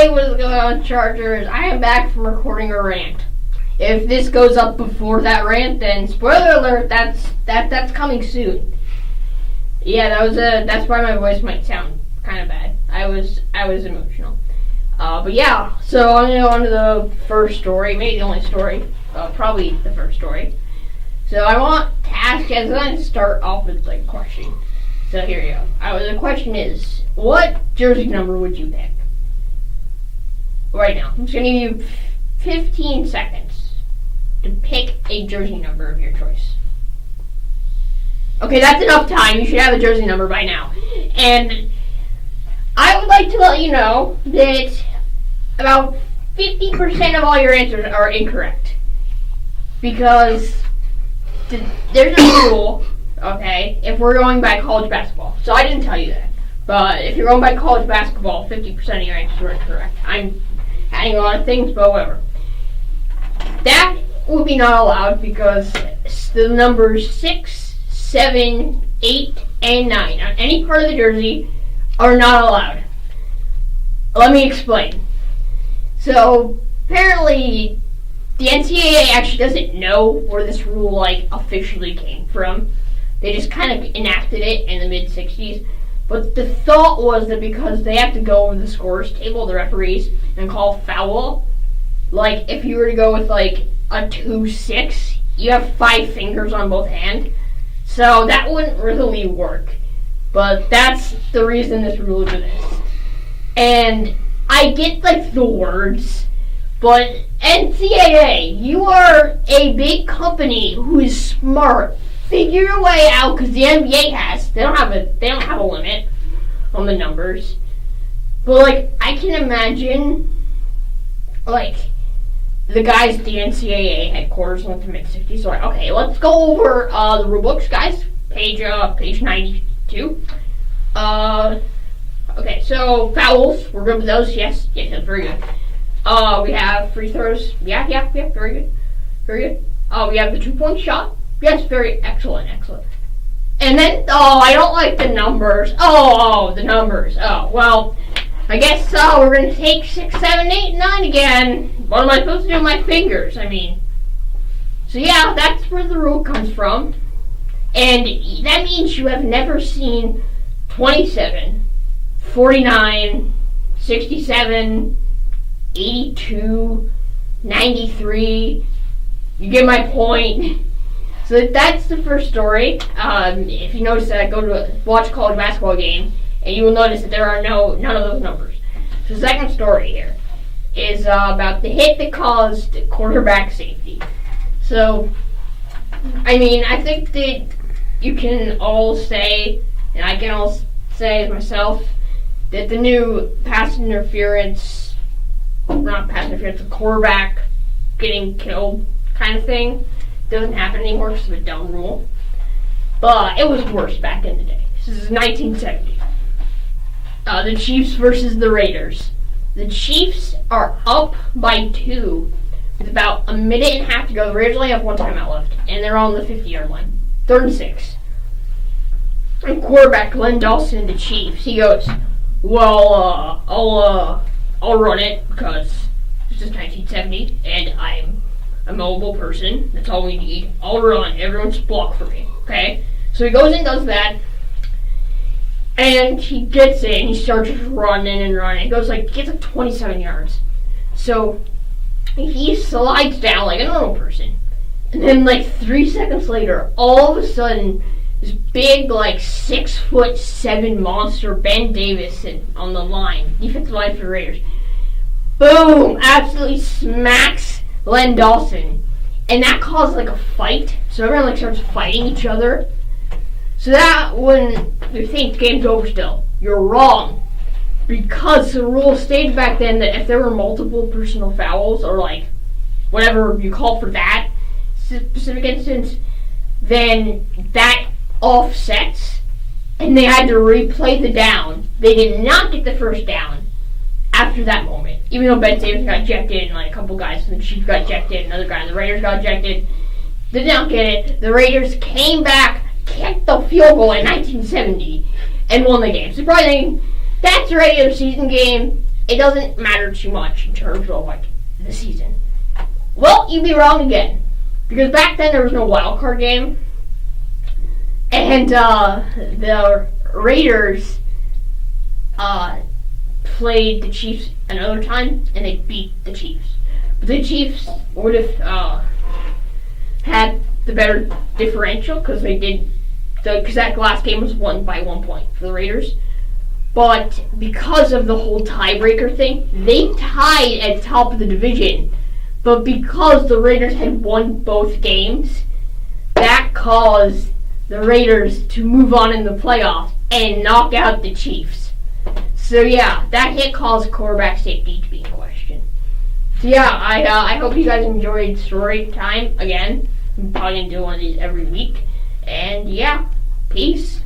Hey, what is going on, Chargers? I am back from recording a rant. If this goes up before that rant, then spoiler alert, that's coming soon. Yeah, that's why my voice might sound kind of bad. I was emotional. But yeah, so I'm gonna go on to the first story, maybe the only story, probably the first story. So I want to ask you, I'm going to start off with like a question. So here you go. The question is, what jersey number would you pick? Right now. I'm just going to give you 15 seconds to pick a jersey number of your choice. Okay, that's enough time. You should have a jersey number by now. And I would like to let you know that about 50% of all your answers are incorrect. Because there's a rule, okay, if we're going by college basketball. So I didn't tell you that. But if you're going by college basketball, 50% of your answers are incorrect. I'm adding a lot of things, but whatever. That would be not allowed because the numbers 6, 7, 8, and 9 on any part of the jersey are not allowed. Let me explain. So, apparently, the NCAA actually doesn't know where this rule, officially came from. They just kind of enacted it in the mid-60s. But the thought was that because they have to go over the scores table, the referees, and call foul, if you were to go with, a 2-6, you have 5 fingers on both hands. So that wouldn't really work. But that's the reason this rule exists. And I get, the words, but NCAA, you are a big company who is smart. Figure a way out, because the NBA has. They don't have a limit on the numbers. But I can imagine the guys at the NCAA headquarters in the mid-60s. So okay, let's go over the rule books, guys. Page 92. Okay, so fouls. We're good with those. Yes, very good. We have free throws. Yeah, very good. Very good. We have the 2-point shot. Yes, very excellent. And then, I don't like the numbers. The numbers. Well, I guess we're going to take 6, 7, 8, 9 again. What am I supposed to do with my fingers? So yeah, that's where the rule comes from. And that means you have never seen 27, 49, 67, 82, 93. You get my point. So that's the first story. If you notice that, watch a college basketball game, and you will notice that there are none of those numbers. So the second story here is about the hit that caused quarterback safety. So, I think that you can all say, and I can all say as myself, that the new the quarterback getting killed kind of thing doesn't happen anymore because of a dumb rule. But it was worse back in the day. This is 1970. The Chiefs versus the Raiders. The Chiefs are up by 2 with about a minute and a half to go. The Raiders only have 1 timeout left, and they're on the 50-yard line. 3rd and 6. And quarterback Len Dawson, the Chiefs, he goes, well, I'll run it because this is 1970, and I'm a mobile person. That's all we need. I'll run. Everyone's block for me. Okay? So he goes and does that. And he gets in. He starts running and running. He gets 27 yards. So he slides down like a normal person. And then 3 seconds later, all of a sudden, this big 6'7" monster Ben Davis on the line, defensive line for the Raiders, boom! Absolutely smacks Len Dawson, and that caused a fight. So everyone starts fighting each other. So that when you think the game's over still, you're wrong, because the rule stated back then that if there were multiple personal fouls or whatever you call for that specific instance, then that offsets, and they had to replay the down. They did not get the first down after that moment, even though Ben Davis got ejected and a couple guys from the Chiefs got ejected, another guy on the Raiders got ejected, did not get it. The Raiders came back, kicked the field goal in 1970, and won the game. So probably thinking, that's a regular season game. it doesn't matter too much in terms of like the season. Well, you'd be wrong again, because back then there was no wild card game, and the Raiders played the Chiefs another time, and they beat the Chiefs. But the Chiefs would have had the better differential because that last game was won by 1 point for the Raiders. But because of the whole tiebreaker thing, they tied at the top of the division. But because the Raiders had won both games, that caused the Raiders to move on in the playoffs and knock out the Chiefs. So yeah, that hit caused quarterback safety to be in question. So yeah, I hope you guys enjoyed Storytime again. I'm probably going to do one of these every week. And yeah, peace.